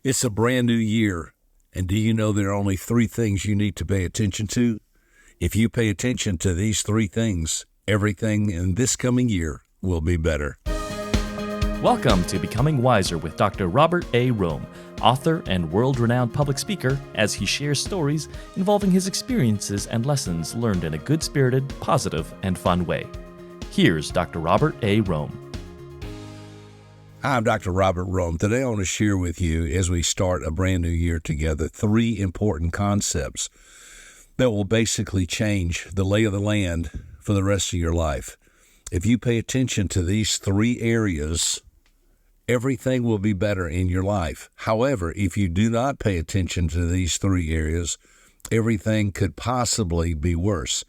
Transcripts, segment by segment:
It's a brand new year, and do you know there are only three things you need to pay attention to? If you pay attention to these three things, everything in this coming year will be better. Welcome to Becoming Wiser with Dr. Robert A. Rohm, author and world-renowned public speaker, as he shares stories involving his experiences and lessons learned in a good-spirited, positive, and fun way. Here's Dr. Robert A. Rohm. Hi, I'm Dr. Robert Rohm. Today I want to share with you, as we start a brand new year together, three important concepts that will basically change the lay of the land for the rest of your life. If you pay attention to these three areas, everything will be better in your life. However, if you do not pay attention to these three areas, everything could possibly be worse.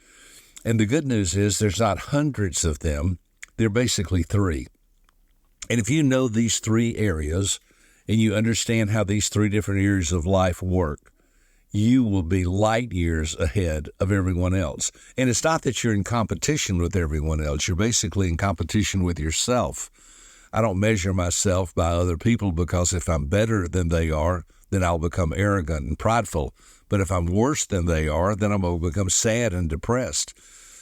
And the good news is there's not hundreds of them. They're basically three. And if you know these three areas and you understand how these three different areas of life work, you will be light years ahead of everyone else. And it's not that you're in competition with everyone else. You're basically in competition with yourself. I don't measure myself by other people, because if I'm better than they are, then I'll become arrogant and prideful. But if I'm worse than they are, then I'm going to become sad and depressed.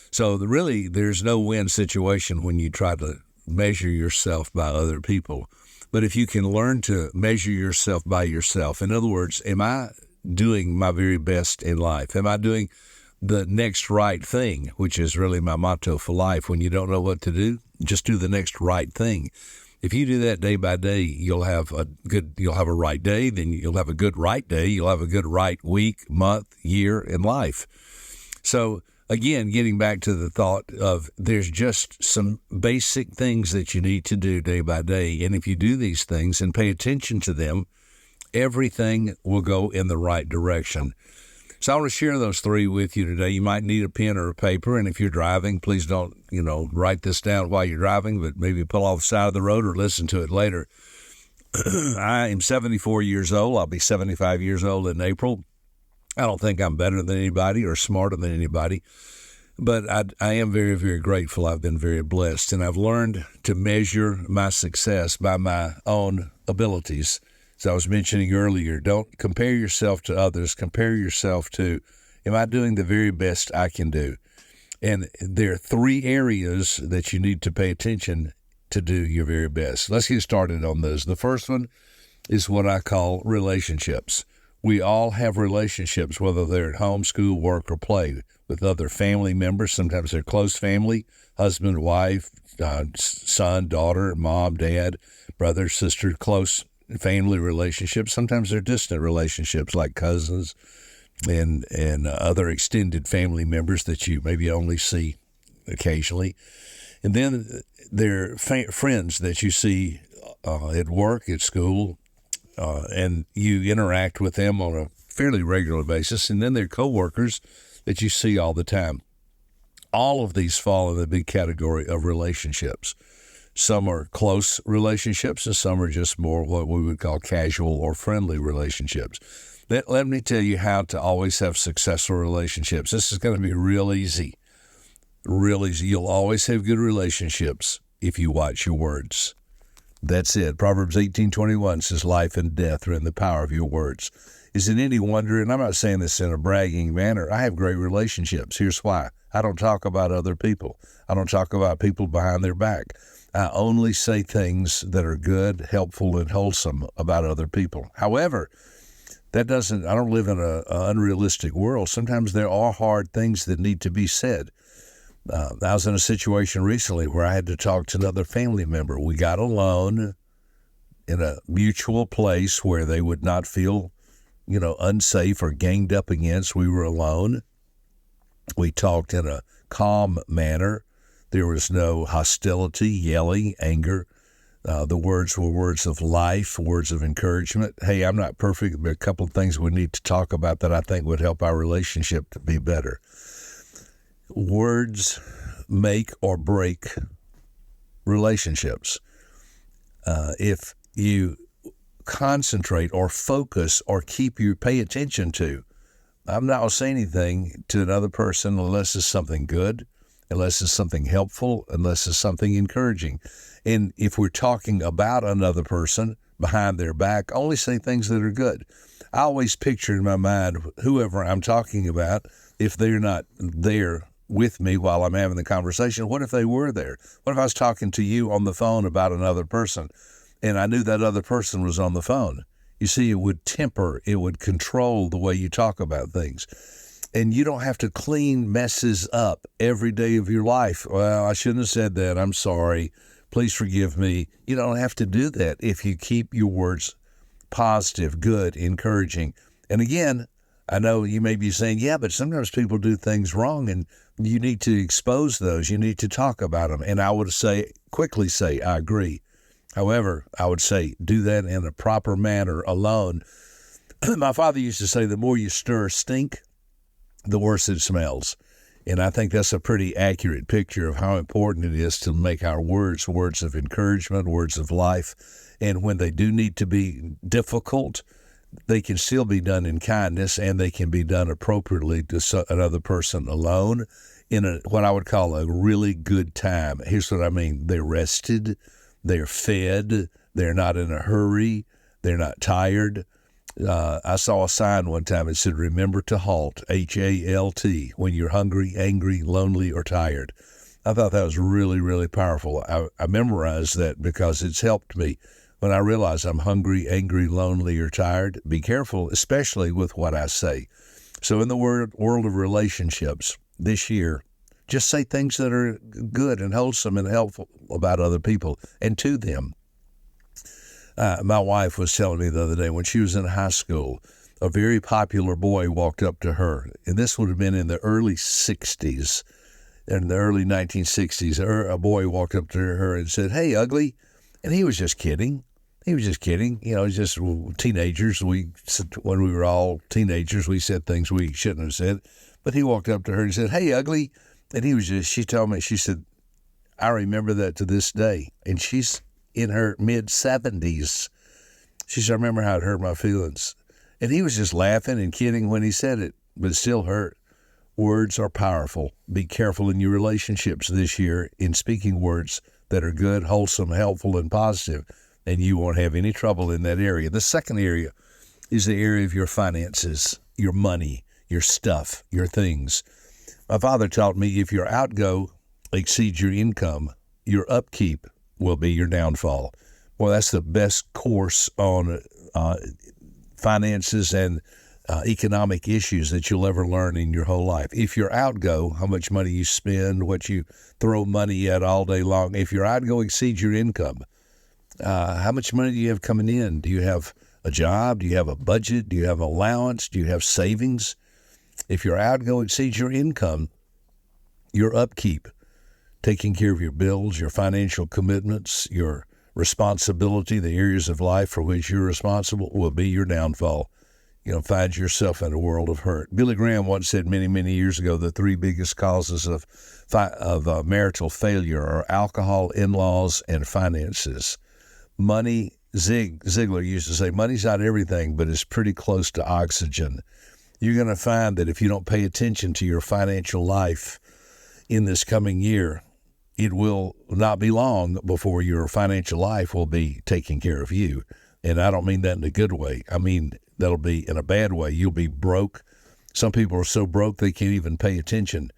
So really, there's no win situation when you try to measure yourself by other people. But if you can learn to measure yourself by yourself, in other words, am I doing my very best in life? Am I doing the next right thing, which is really my motto for life? When you don't know what to do, just do the next right thing. If you do that day by day, you'll have a right day, then you'll have a good right day, you'll have a good right week, month, year in life. So again, getting back to the thought of there's just some basic things that you need to do day by day. And if you do these things and pay attention to them, everything will go in the right direction. So I want to share those three with you today. You might need a pen or a paper, and if you're driving, please don't, write this down while you're driving, but maybe pull off the side of the road or listen to it later. I am 74 years old. I'll be 75 years old in April. I don't think I'm better than anybody or smarter than anybody, but I am very, very grateful. I've been very blessed, and I've learned to measure my success by my own abilities. As I was mentioning earlier, don't compare yourself to others. Compare yourself to, am I doing the very best I can do? And there are three areas that you need to pay attention to do your very best. Let's get started on those. The first one is what I call relationships. We all have relationships, whether they're at home, school, work, or play, with other family members. Sometimes they're close family, husband, wife, son, daughter, mom, dad, brother, sister, close family relationships. Sometimes they're distant relationships like cousins and other extended family members that you maybe only see occasionally. And then there are friends that you see at work, at school, and you interact with them on a fairly regular basis. And then there are coworkers that you see all the time. All of these fall in the big category of relationships. Some are close relationships, and some are just more what we would call casual or friendly relationships. Let me tell you how to always have successful relationships. This is going to be real easy. Real easy. You'll always have good relationships if you watch your words. That's it. Proverbs 18:21 says, life and death are in the power of your words. Is it any wonder, and I'm not saying this in a bragging manner, I have great relationships. Here's why. I don't talk about other people. I don't talk about people behind their back. I only say things that are good, helpful, and wholesome about other people. However, I don't live in an unrealistic world. Sometimes there are hard things that need to be said. I was in a situation recently where I had to talk to another family member. We got alone in a mutual place where they would not feel, unsafe or ganged up against. We were alone. We talked in a calm manner. There was no hostility, yelling, anger. The words were words of life, words of encouragement. Hey, I'm not perfect, but a couple of things we need to talk about that I think would help our relationship to be better. Words make or break relationships. If you concentrate or focus or pay attention to, I'm not going to say anything to another person unless it's something good, unless it's something helpful, unless it's something encouraging. And if we're talking about another person behind their back, only say things that are good. I always picture in my mind whoever I'm talking about, if they're not there with me while I'm having the conversation, what if they were there? What if I was talking to you on the phone about another person and I knew that other person was on the phone? You see, it would temper, it would control the way you talk about things. And you don't have to clean messes up every day of your life. Well, I shouldn't have said that. I'm sorry. Please forgive me. You don't have to do that if you keep your words positive, good, encouraging. And again, I know you may be saying, yeah, but sometimes people do things wrong and you need to expose those. You need to talk about them. And I would quickly say, I agree. However, I would say do that in a proper manner alone. My father used to say, the more you stir stink, the worse it smells. And I think that's a pretty accurate picture of how important it is to make our words of encouragement, words of life. And when they do need to be difficult, they can still be done in kindness, and they can be done appropriately to another person alone in what I would call a really good time. Here's what I mean. They're rested, they're fed, they're not in a hurry, they're not tired. I saw a sign one time that said, remember to halt, H-A-L-T, when you're hungry, angry, lonely, or tired. I thought that was really, really powerful. I memorized that because it's helped me. When I realize I'm hungry, angry, lonely, or tired, be careful, especially with what I say. So in the world of relationships this year, just say things that are good and wholesome and helpful about other people and to them. My wife was telling me the other day when she was in high school, a very popular boy walked up to her, and this would have been in the early 60s, in the early 1960s. A boy walked up to her and said, hey, ugly. And he was just kidding. He was just kidding. You know, just teenagers. When we were all teenagers, we said things we shouldn't have said. But he walked up to her and said, hey, ugly. And she told me, she said, I remember that to this day. And she's in her mid-70s. She said, I remember how it hurt my feelings. And he was just laughing and kidding when he said it, but it still hurt. Words are powerful. Be careful in your relationships this year in speaking words that are good, wholesome, helpful, and positive, and you won't have any trouble in that area. The second area is the area of your finances, your money, your stuff, your things. My father taught me if your outgo exceeds your income, your upkeep will be your downfall. Well, that's the best course on finances and economic issues that you'll ever learn in your whole life. If your outgo, how much money you spend, what you throw money at all day long, if your outgo exceeds your income, how much money do you have coming in? Do you have a job? Do you have a budget? Do you have allowance? Do you have savings? If your outgo exceeds your income, your upkeep, taking care of your bills, your financial commitments, your responsibility, the areas of life for which you're responsible, will be your downfall. Find yourself in a world of hurt. Billy Graham once said many, many years ago, the three biggest causes of marital failure are alcohol, in-laws, and finances. Money, Ziegler used to say, money's not everything, but it's pretty close to oxygen. You're going to find that if you don't pay attention to your financial life in this coming year, it will not be long before your financial life will be taking care of you. And I don't mean that in a good way. I mean, that'll be in a bad way. You'll be broke. Some people are so broke they can't even pay attention.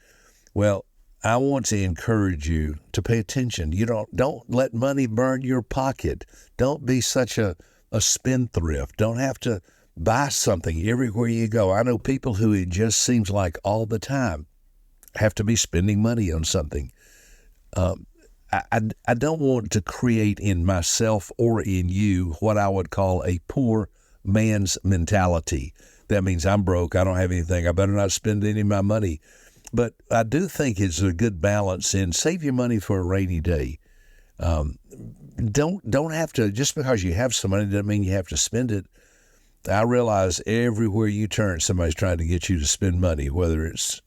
Well, I want to encourage you to pay attention. Don't let money burn your pocket. Don't be such a spendthrift. Don't have to buy something everywhere you go. I know people who it just seems like all the time have to be spending money on something. I don't want to create in myself or in you what I would call a poor man's mentality. That means I'm broke, I don't have anything, I better not spend any of my money. But I do think it's a good balance in save your money for a rainy day. Don't have to, just because you have some money doesn't mean you have to spend it. I realize everywhere you turn, somebody's trying to get you to spend money, whether it's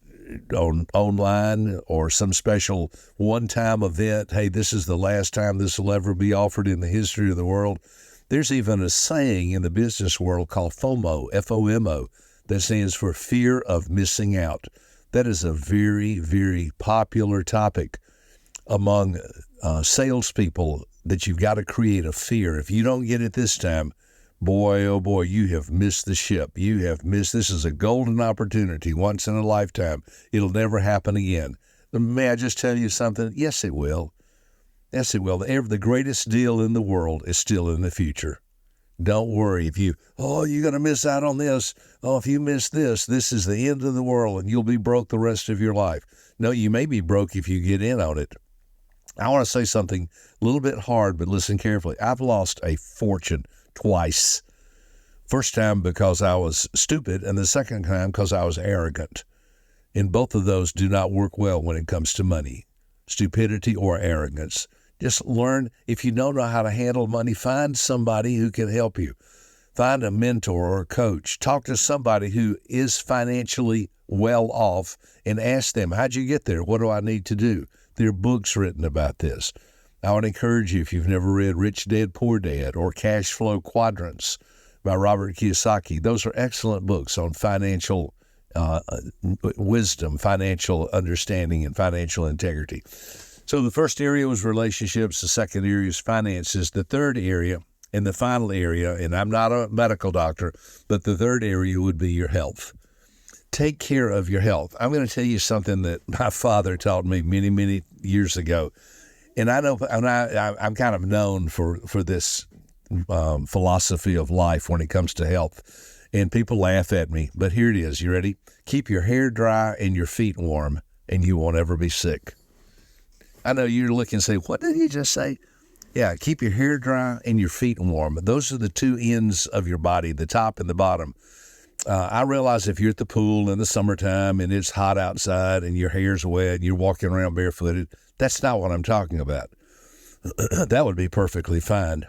online or some special one-time event. Hey, this is the last time this will ever be offered in the history of the world. There's even a saying in the business world called FOMO, F-O-M-O, that stands for fear of missing out. That is a very, very popular topic among salespeople, that you've got to create a fear. If you don't get it this time, boy, oh boy, you have missed the ship. This is a golden opportunity, once in a lifetime. It'll never happen again. May I just tell you something? Yes, it will. Yes, it will. The greatest deal in the world is still in the future. Don't worry you're going to miss out on this. Oh, if you miss this, this is the end of the world and you'll be broke the rest of your life. No, you may be broke if you get in on it. I want to say something a little bit hard, but listen carefully. I've lost a fortune twice. First time because I was stupid, and the second time because I was arrogant. And both of those do not work well when it comes to money, stupidity or arrogance. Just learn, if you don't know how to handle money, find somebody who can help you. Find a mentor or a coach. Talk to somebody who is financially well off and ask them, how'd you get there? What do I need to do? There are books written about this. I would encourage you, if you've never read Rich Dad, Poor Dad or Cash Flow Quadrants by Robert Kiyosaki, those are excellent books on financial wisdom, financial understanding, and financial integrity. So the first area was relationships. The second area is finances. The third area and the final area, and I'm not a medical doctor, but the third area would be your health. Take care of your health. I'm going to tell you something that my father taught me many, many years ago. And I know I'm kind of known for this philosophy of life when it comes to health. And people laugh at me, but here it is. You ready? Keep your hair dry and your feet warm, and you won't ever be sick. I know you're looking and say, what did he just say? Yeah, keep your hair dry and your feet warm. Those are the two ends of your body, the top and the bottom. I realize if you're at the pool in the summertime and it's hot outside and your hair's wet and you're walking around barefooted, that's not what I'm talking about. That would be perfectly fine.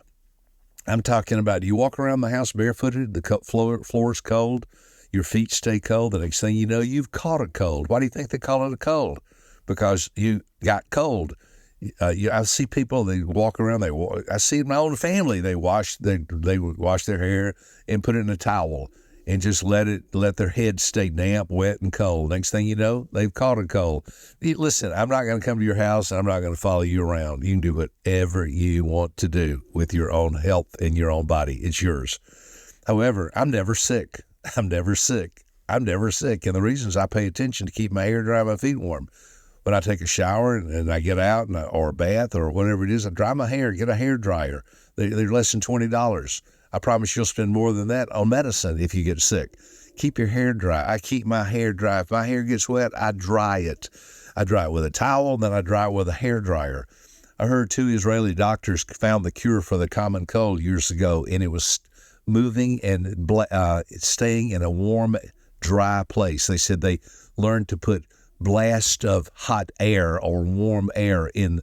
I'm talking about, you walk around the house barefooted, the floor's cold, your feet stay cold, the next thing you know, you've caught a cold. Why do you think they call it a cold? Because you got cold. I see people, they walk around, I see my own family, they would wash their hair and put it in a towel and just let their head stay damp, wet, and cold. Next thing you know, they've caught a cold. Listen, I'm not going to come to your house. I'm not going to follow you around. You can do whatever you want to do with your own health and your own body. It's yours. However, I'm never sick. I'm never sick. And the reason is I pay attention to keep my hair dry, my feet warm. When I take a shower and I get out or a bath or whatever it is, I dry my hair, get a hair dryer. They're less than $20. I promise you'll spend more than that on medicine if you get sick. Keep your hair dry. I keep my hair dry. If my hair gets wet, I dry it. I dry it with a towel, then I dry it with a hair dryer. I heard 2 Israeli doctors found the cure for the common cold years ago, and it was moving and staying in a warm, dry place. They said they learned to put blast of hot air or warm air in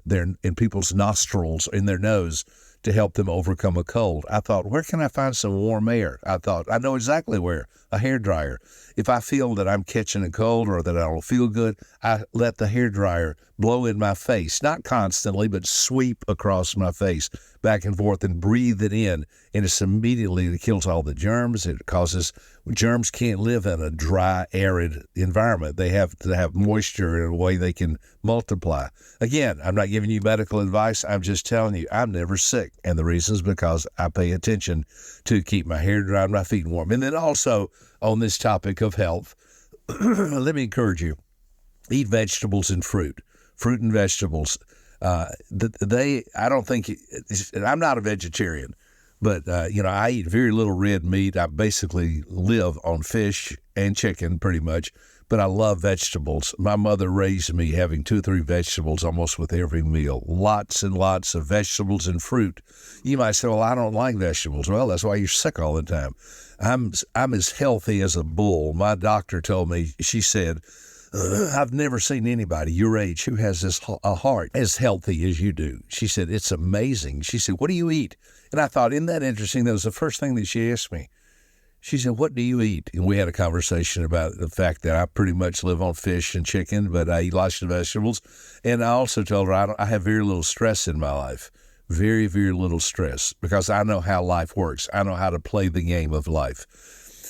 people's nostrils, in their nose, to help them overcome a cold. I thought, where can I find some warm air? I thought, I know exactly where, a hair dryer. If I feel that I'm catching a cold or that I don't feel good, I let the hair dryer blow in my face, not constantly, but sweep across my face, back and forth, and breathe it in. And it kills all the germs. Germs can't live in a dry, arid environment. They have to have moisture in a way they can multiply. Again, I'm not giving you medical advice. I'm just telling you, I'm never sick. And the reason is because I pay attention to keep my hair dry and my feet warm. And then also on this topic of health, let me encourage you, eat vegetables and fruit and vegetables. I'm not a vegetarian, but, I eat very little red meat. I basically live on fish and chicken pretty much, but I love vegetables. My mother raised me having 2 or 3 vegetables almost with every meal, lots and lots of vegetables and fruit. You might say, well, I don't like vegetables. Well, that's why you're sick all the time. I'm as healthy as a bull. My doctor told me, she said, I've never seen anybody your age who has a heart as healthy as you do. She said, it's amazing. She said, what do you eat? And I thought, isn't that interesting? That was the first thing that she asked me. She said, what do you eat? And we had a conversation about the fact that I pretty much live on fish and chicken, but I eat lots of vegetables. And I also told her I have very little stress in my life. Very, very little stress, because I know how life works. I know how to play the game of life.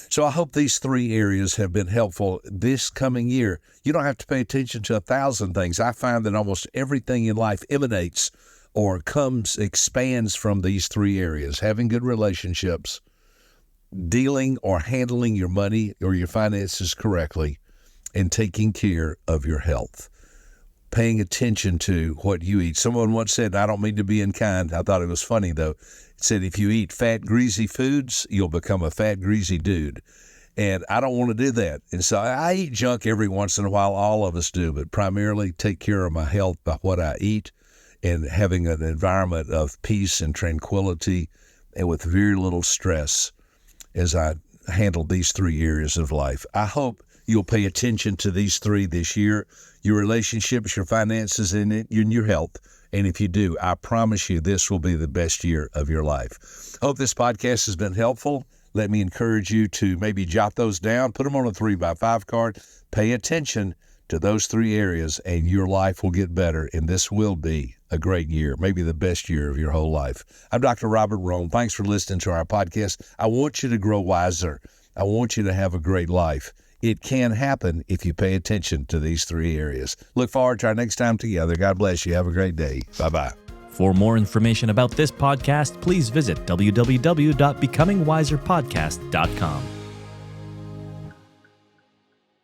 So I hope these three areas have been helpful this coming year. You don't have to pay attention to 1,000 things. I find that almost everything in life emanates or expands from these three areas: having good relationships, dealing or handling your money or your finances correctly, and taking care of your health. Paying attention to what you eat. Someone once said, I don't mean to be unkind. I thought it was funny, though. It said, if you eat fat, greasy foods, you'll become a fat, greasy dude. And I don't want to do that. And so I eat junk every once in a while. All of us do, but primarily take care of my health by what I eat and having an environment of peace and tranquility and with very little stress as I handle these three areas of life. I hope you'll pay attention to these three this year: your relationships, your finances, and your health. And if you do, I promise you this will be the best year of your life. Hope this podcast has been helpful. Let me encourage you to maybe jot those down, put them on a 3x5 card, pay attention to those three areas, and your life will get better. And this will be a great year, maybe the best year of your whole life. I'm Dr. Robert Rohm. Thanks for listening to our podcast. I want you to grow wiser. I want you to have a great life. It can happen if you pay attention to these three areas. Look forward to our next time together. God bless you. Have a great day. Bye-bye. For more information about this podcast, please visit www.becomingwiserpodcast.com.